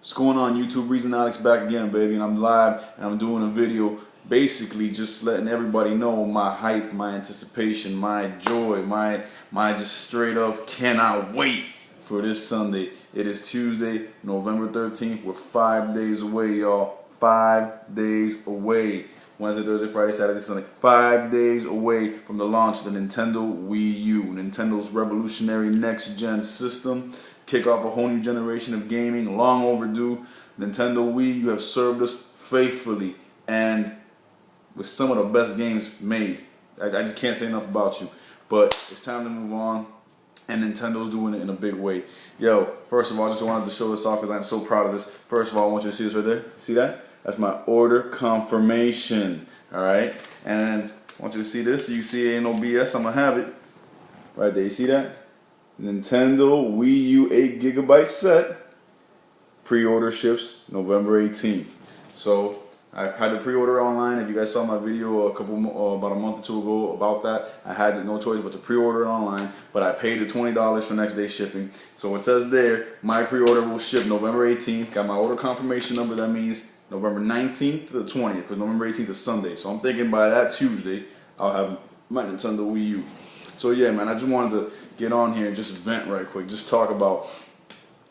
What's going on, YouTube? Reezonoticz back again, baby, and I'm live and I'm doing a video basically just letting everybody know my hype, my anticipation, my joy, my just straight up cannot wait for this Sunday. It is Tuesday, November 13th. We're 5 days away, y'all. 5 days away. Wednesday, Thursday, Friday, Saturday, Sunday. 5 days away from the launch of the Nintendo Wii U, Nintendo's revolutionary next-gen system. Kick off a whole new generation of gaming, long overdue. Nintendo Wii, you have served us faithfully and with some of the best games made. I just can't say enough about you. But it's time to move on, and Nintendo's doing it in a big way. Yo, first of all, I just wanted to show this off because I'm so proud of this. First of all, I want you to see this right there. See that? That's my order confirmation. Alright? And I want you to see this. So you see it ain't no BS. I'm going to have it. Right there. You see that? Nintendo Wii U 8GB set. Pre-order ships November 18th. So I had to pre-order online. If you guys saw my video about a month or two ago about that, I had no choice but to pre-order it online. But I paid the $20 for next day shipping. So it says there, my pre-order will ship November 18th. Got my order confirmation number. That means November 19th to the 20th, because November 18th is Sunday. So I'm thinking by that Tuesday, I'll have my Nintendo Wii U. So yeah, man, I just wanted to get on here and just vent right quick. Just talk about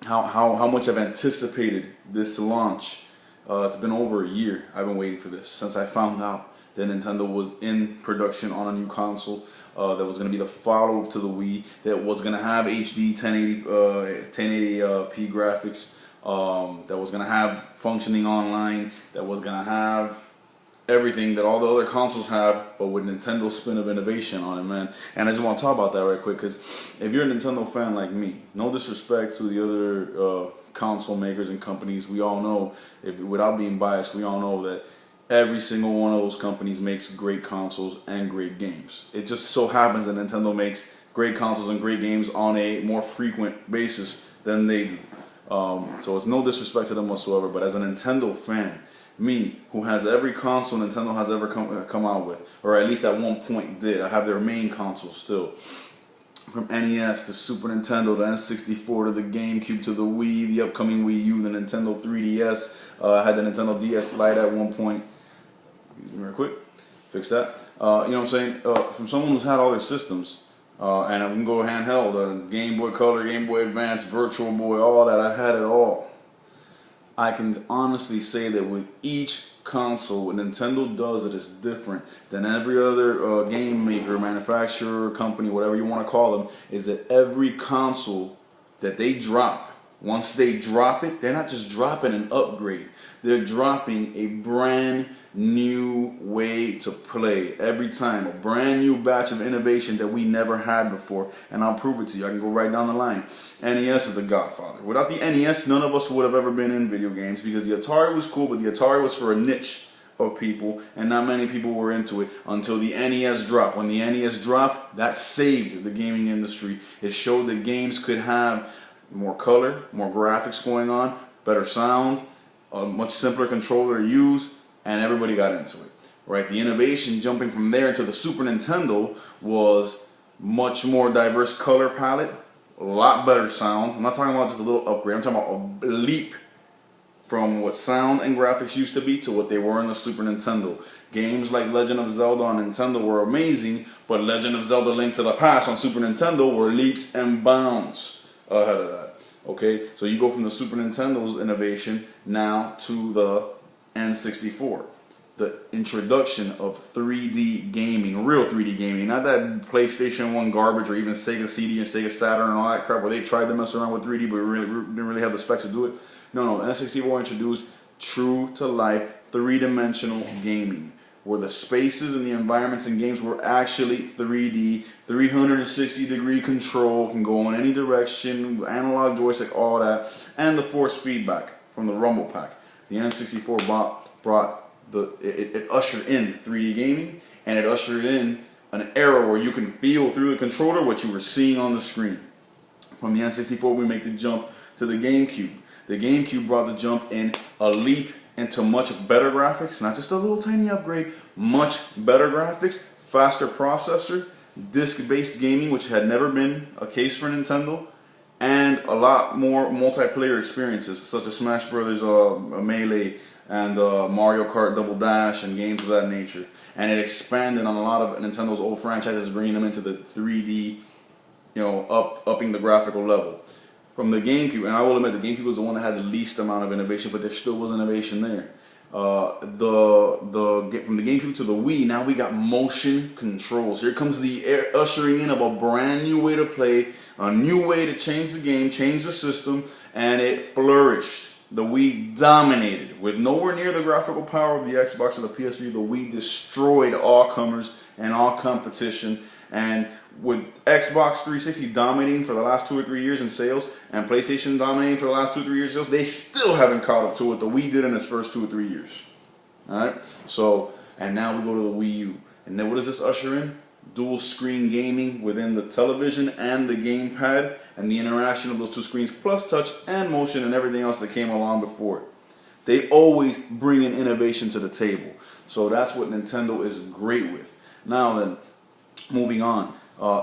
how much I've anticipated this launch. It's been over a year. I've been waiting for this since I found out that Nintendo was in production on a new console that was going to be the follow-up to the Wii, that was going to have HD 1080p graphics, that was going to have functioning online, that was going to have everything that all the other consoles have, but with Nintendo's spin of innovation on it, man. And I just want to talk about that right quick, because if you're a Nintendo fan like me, no disrespect to the other console makers and companies, we all know, without being biased, we all know that every single one of those companies makes great consoles and great games. It just so happens that Nintendo makes great consoles and great games on a more frequent basis than they do. So it's no disrespect to them whatsoever, but as a Nintendo fan, me, who has every console Nintendo has ever come out with, or at least at one point did. I have their main console still. From NES to Super Nintendo to N64 to the GameCube to the Wii, the upcoming Wii U, the Nintendo 3DS. I had the Nintendo DS Lite at one point. Excuse me real quick. Fix that. You know what I'm saying? From someone who's had all their systems, and I can go handheld, Game Boy Color, Game Boy Advance, Virtual Boy, all that. I've had it all. I can honestly say that with each console, what Nintendo does it is different than every other game maker, manufacturer, company, whatever you want to call them, is that every console that they drop, once they drop it, they're not just dropping an upgrade. They're dropping a brand new way to play every time. A brand new batch of innovation that we never had before. And I'll prove it to you. I can go right down the line. NES is the godfather. Without the NES, none of us would have ever been in video games, because the Atari was cool, but the Atari was for a niche of people, and not many people were into it until the NES dropped. When the NES dropped, that saved the gaming industry. It showed that games could have more color, more graphics going on, better sound, a much simpler controller to use, and everybody got into it. Right? The innovation jumping from there to the Super Nintendo was much more diverse color palette, a lot better sound. I'm not talking about just a little upgrade. I'm talking about a leap from what sound and graphics used to be to what they were in the Super Nintendo. Games like Legend of Zelda on Nintendo were amazing, but Legend of Zelda Link to the Past on Super Nintendo were leaps and bounds ahead of that. Okay, so you go from the Super Nintendo's innovation now to the N64. The introduction of 3D gaming, real 3D gaming, not that PlayStation 1 garbage or even Sega CD and Sega Saturn and all that crap where they tried to mess around with 3D but didn't really have the specs to do it. No, N64 introduced true to life 3-dimensional gaming, where the spaces and the environments and games were actually 3D, 360-degree control, can go in any direction, analog joystick, all that, and the force feedback from the Rumble Pack. The N64 it ushered in 3D gaming, and it ushered in an era where you can feel through the controller what you were seeing on the screen. From the N64, we make the jump to the GameCube. The GameCube brought the jump in a leap into much better graphics, not just a little tiny upgrade, much better graphics, faster processor, disc-based gaming, which had never been a case for Nintendo, and a lot more multiplayer experiences, such as Smash Brothers Melee and Mario Kart Double Dash and games of that nature. And it expanded on a lot of Nintendo's old franchises, bringing them into the 3D, upping the graphical level. From the GameCube, and I will admit the GameCube was the one that had the least amount of innovation, but there still was innovation there. From the GameCube to the Wii, now we got motion controls. Here comes the ushering in of a brand new way to play, a new way to change the game, change the system, and it flourished. The Wii dominated. With nowhere near the graphical power of the Xbox or the PS3, the Wii destroyed all comers and all competition. And with Xbox 360 dominating for the last 2 or 3 years in sales, and PlayStation dominating for the last 2 or 3 years in sales, they still haven't caught up to what the Wii did in its first 2 or 3 years. Alright? So, and now we go to the Wii U. And then what does this usher in? Dual screen gaming within the television and the gamepad, and the interaction of those two screens, plus touch and motion and everything else that came along before it. They always bring in innovation to the table. So that's what Nintendo is great with. Now then, moving on.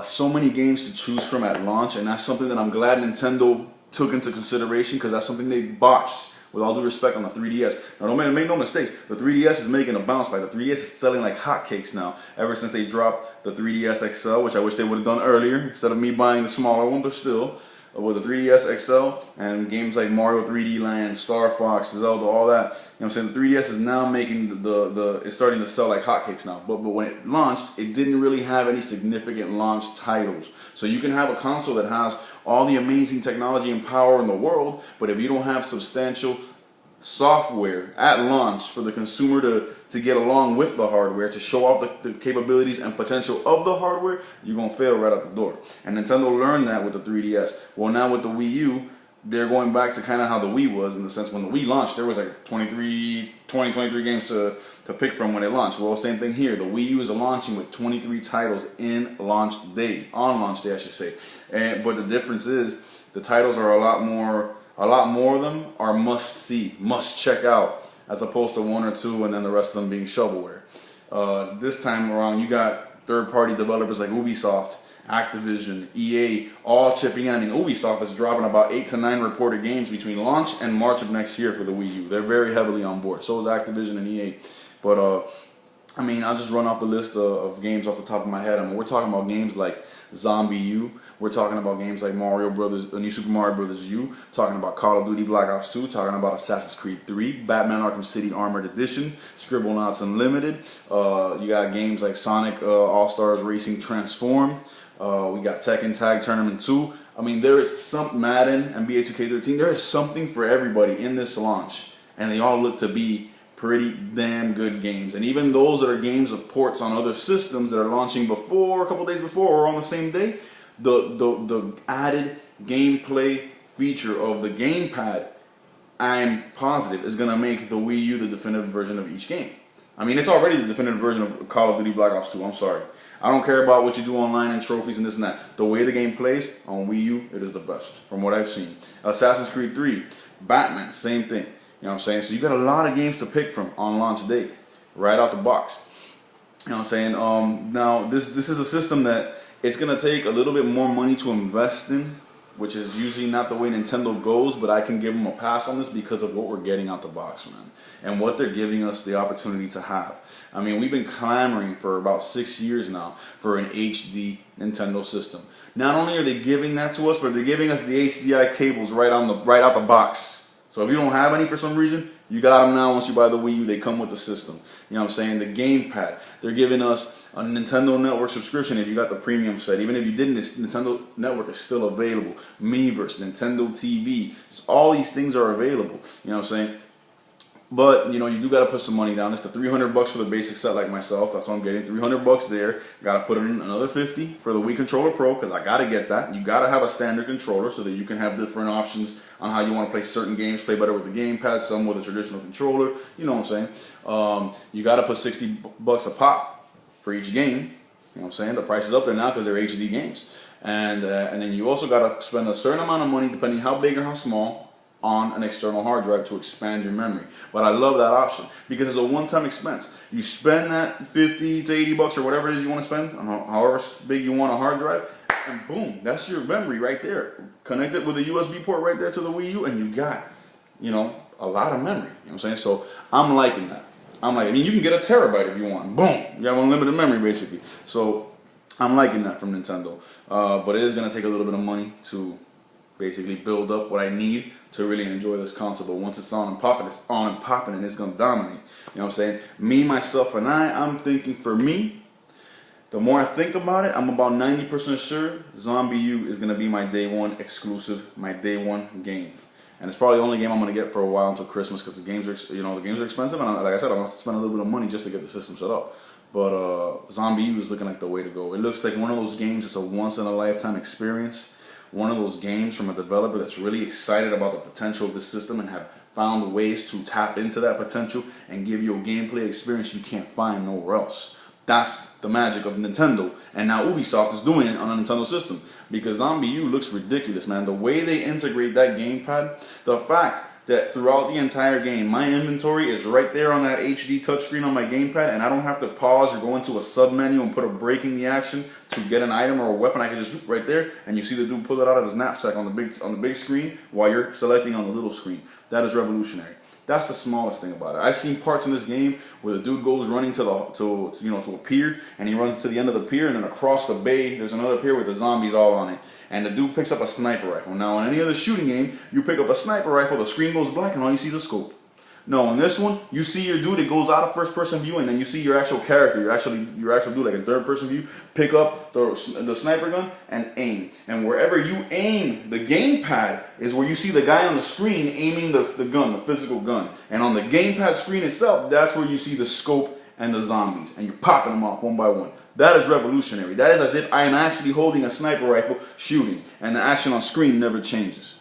So many games to choose from at launch, and that's something that I'm glad Nintendo took into consideration, because that's something they botched, with all due respect, on the 3DS. Now, don't make no mistakes, the 3DS is making a bounce back. The 3DS is selling like hotcakes now, ever since they dropped the 3DS XL, which I wish they would have done earlier, instead of me buying the smaller one, but still. With the 3DS XL and games like Mario 3D Land, Star Fox, Zelda, all that, I'm saying, the 3DS is now making it's starting to sell like hotcakes now. But when it launched, it didn't really have any significant launch titles. So you can have a console that has all the amazing technology and power in the world, but if you don't have substantial software at launch for the consumer to get along with the hardware, to show off the capabilities and potential of the hardware, you're going to fail right out the door. And Nintendo learned that with the 3DS. Well, now with the Wii U, they're going back to kind of how the Wii was, in the sense when the Wii launched, there was like 23 games to pick from when it launched. Well, same thing here. The Wii U is launching with 23 titles on launch day, I should say. But the difference is the titles are a lot more of them are must see, must check out, as opposed to 1 or 2 and then the rest of them being shovelware. This time around, you got third-party developers like Ubisoft, Activision, EA, all chipping in. I mean, Ubisoft is dropping about 8 to 9 reported games between launch and March of next year for the Wii U. They're very heavily on board. So is Activision and EA. But I mean, I'll just run off the list of games off the top of my head. I mean, we're talking about games like Zombie U. We're talking about games like New Super Mario Brothers U. Talking about Call of Duty Black Ops 2. Talking about Assassin's Creed 3, Batman Arkham City Armored Edition, Scribblenauts Unlimited. You got games like Sonic All-Stars Racing Transformed. We got Tekken Tag Tournament 2. I mean, there is some Madden and NBA 2K13. There is something for everybody in this launch, and they all look to be pretty damn good games. And even those that are games of ports on other systems that are launching before, a couple days before, or on the same day, the added gameplay feature of the gamepad, I'm positive, is going to make the Wii U the definitive version of each game. I mean, it's already the definitive version of Call of Duty Black Ops 2, I'm sorry. I don't care about what you do online and trophies and this and that. The way the game plays on Wii U, it is the best, from what I've seen. Assassin's Creed 3, Batman, same thing. You know what I'm saying? So you got a lot of games to pick from on launch day, right out the box. You know what I'm saying? Now, this is a system that it's going to take a little bit more money to invest in, which is usually not the way Nintendo goes, but I can give them a pass on this because of what we're getting out the box, man, and what they're giving us the opportunity to have. I mean, we've been clamoring for about 6 years now for an HD Nintendo system. Not only are they giving that to us, but they're giving us the HDI cables right out the box. So if you don't have any for some reason, you got them now. Once you buy the Wii U, they come with the system. You know what I'm saying? The gamepad. They're giving us a Nintendo Network subscription if you got the premium set. Even if you didn't, this Nintendo Network is still available. Miiverse, Nintendo TV. All these things are available. You know what I'm saying? But, you know, you do got to put some money down. It's the $300 for the basic set like myself. That's what I'm getting. $300 there. Got to put in another $50 for the Wii Controller Pro, because I got to get that. You got to have a standard controller so that you can have different options on how you want to play certain games. Play better with the gamepad, some with a traditional controller. You know what I'm saying? You got to put $60 a pop for each game. You know what I'm saying? The price is up there now because they're HD games. And then you also got to spend a certain amount of money, depending how big or how small, on an external hard drive to expand your memory. But I love that option because it's a one-time expense. You spend that $50 to $80 or whatever it is you want to spend, however big you want a hard drive, and boom, that's your memory right there. Connect it with a USB port right there to the Wii U, and you got, a lot of memory. You know what I'm saying? So I'm liking that. I mean, you can get a terabyte if you want. Boom, you have unlimited memory basically. So I'm liking that from Nintendo. But it is gonna take a little bit of money to basically build up what I need to really enjoy this console. But once it's on and popping, it's on and popping, and it's gonna dominate. You know what I'm saying? Me, myself, and I'm thinking for me, the more I think about it, I'm about 90% sure Zombie U is gonna be my day one exclusive, my day one game. And it's probably the only game I'm gonna get for a while until Christmas, because the games are, the games are expensive, and like I said, I'm gonna have to spend a little bit of money just to get the system set up. But Zombie U is looking like the way to go. It looks like one of those games that's a once in a lifetime experience. One of those games from a developer that's really excited about the potential of this system and have found ways to tap into that potential and give you a gameplay experience you can't find nowhere else. That's the magic of Nintendo, and now Ubisoft is doing it on a Nintendo system, because Zombie U looks ridiculous, man. The way they integrate that gamepad, the fact that throughout the entire game, my inventory is right there on that HD touchscreen on my gamepad, and I don't have to pause or go into a sub-menu and put a break in the action to get an item or a weapon. I can just do right there, and you see the dude pull it out of his knapsack on the big screen while you're selecting on the little screen. That is revolutionary. That's the smallest thing about it. I've seen parts in this game where the dude goes running to a pier, and he runs to the end of the pier, and then across the bay there's another pier with the zombies all on it, and the dude picks up a sniper rifle. Now in any other shooting game, you pick up a sniper rifle, the screen goes black, and all you see is a scope. No, in this one, you see your dude, it goes out of first person view, and then you see your actual character, your actual dude, like in third person view, pick up the sniper gun and aim. And wherever you aim, the gamepad is where you see the guy on the screen aiming the gun, the physical gun. And on the gamepad screen itself, that's where you see the scope and the zombies, and you're popping them off one by one. That is revolutionary. That is as if I am actually holding a sniper rifle shooting, and the action on screen never changes,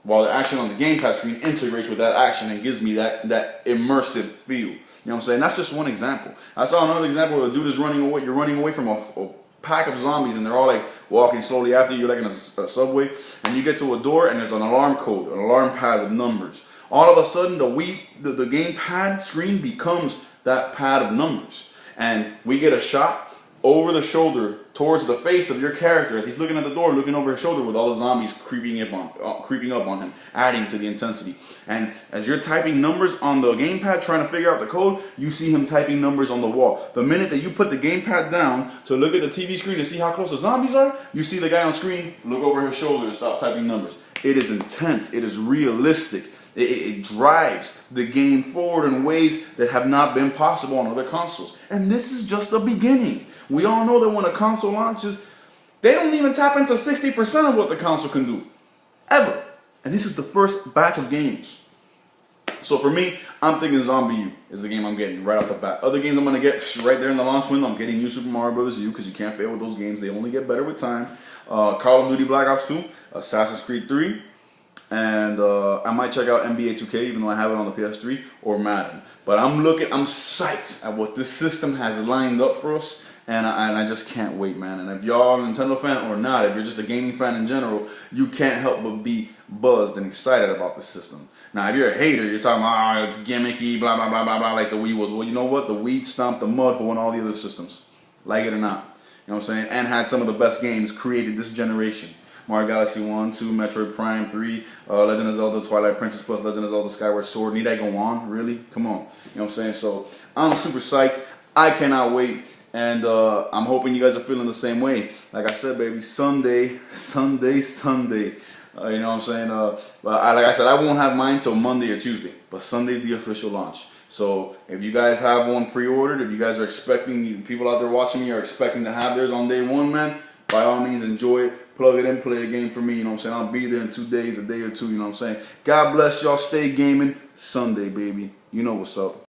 while the action on the gamepad screen integrates with that action and gives me that immersive feel. You know what I'm saying? That's just one example. I saw another example where the dude is running away. You're running away from a pack of zombies, and they're all like walking slowly after you, like in a subway, and you get to a door, and there's an alarm code, an alarm pad with numbers. All of a sudden, the gamepad screen becomes that pad of numbers, and we get a shot over the shoulder towards the face of your character as he's looking at the door, looking over his shoulder with all the zombies creeping up on him, adding to the intensity. And as you're typing numbers on the gamepad trying to figure out the code, you see him typing numbers on the wall. The minute that you put the gamepad down to look at the TV screen to see how close the zombies are, you see the guy on screen look over his shoulder and stop typing numbers. It is intense. It is realistic. It drives the game forward in ways that have not been possible on other consoles. And this is just the beginning. We all know that when a console launches, they don't even tap into 60% of what the console can do. Ever. And this is the first batch of games. So for me, I'm thinking Zombie U is the game I'm getting right off the bat. Other games I'm going to get right there in the launch window. I'm getting New Super Mario Bros. U, because you can't fail with those games. They only get better with time. Call of Duty Black Ops 2, Assassin's Creed 3, and I might check out NBA 2K, even though I have it on the PS3, or Madden. But I'm psyched at what this system has lined up for us, and I just can't wait, man. And if y'all a Nintendo fan or not, if you're just a gaming fan in general, you can't help but be buzzed and excited about the system. Now, if you're a hater, you're talking about, it's gimmicky, blah, blah, blah, blah, blah, like the Wii was. Well, you know what? The Wii stomped the mud hole in all the other systems, like it or not. You know what I'm saying? And had some of the best games created this generation. Mario Galaxy 1, 2, Metroid Prime 3, Legend of Zelda, Twilight Princess plus Legend of Zelda Skyward Sword. Need I go on? Really? Come on. You know what I'm saying? So I'm super psyched. I cannot wait. And I'm hoping you guys are feeling the same way. Like I said, baby, Sunday. You know what I'm saying? But like I said, I won't have mine till Monday or Tuesday. But Sunday's the official launch. So if you guys have one pre-ordered, if you guys are expecting, people out there watching me are expecting to have theirs on day one, man, by all means enjoy it. Plug it in, play a game for me, you know what I'm saying? I'll be there in 2 days, a day or two, you know what I'm saying? God bless y'all. Stay gaming. Sunday, baby. You know what's up.